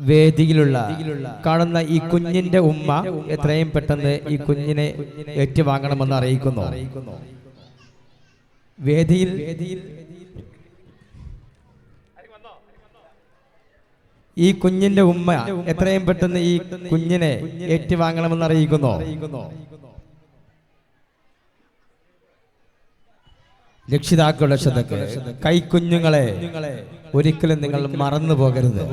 വേദിയിലുള്ള കാണുന്ന ഈ കുഞ്ഞിന്റെ ഉമ്മ എത്രയും പെട്ടെന്ന് ഈ കുഞ്ഞിനെ ഏറ്റുവാങ്ങണമെന്ന് അറിയിക്കുന്നു. വേദിയിൽ ഈ കുഞ്ഞിന്റെ ഉമ്മ എത്രയും പെട്ടെന്ന് ഈ കുഞ്ഞിനെ ഏറ്റുവാങ്ങണമെന്ന് അറിയിക്കുന്നു. രക്ഷിതാക്കളുടെ ശ്രദ്ധയ്ക്ക്, കൈക്കുഞ്ഞുങ്ങളെ ഒരിക്കലും നിങ്ങൾ മറന്നു പോകരുത്.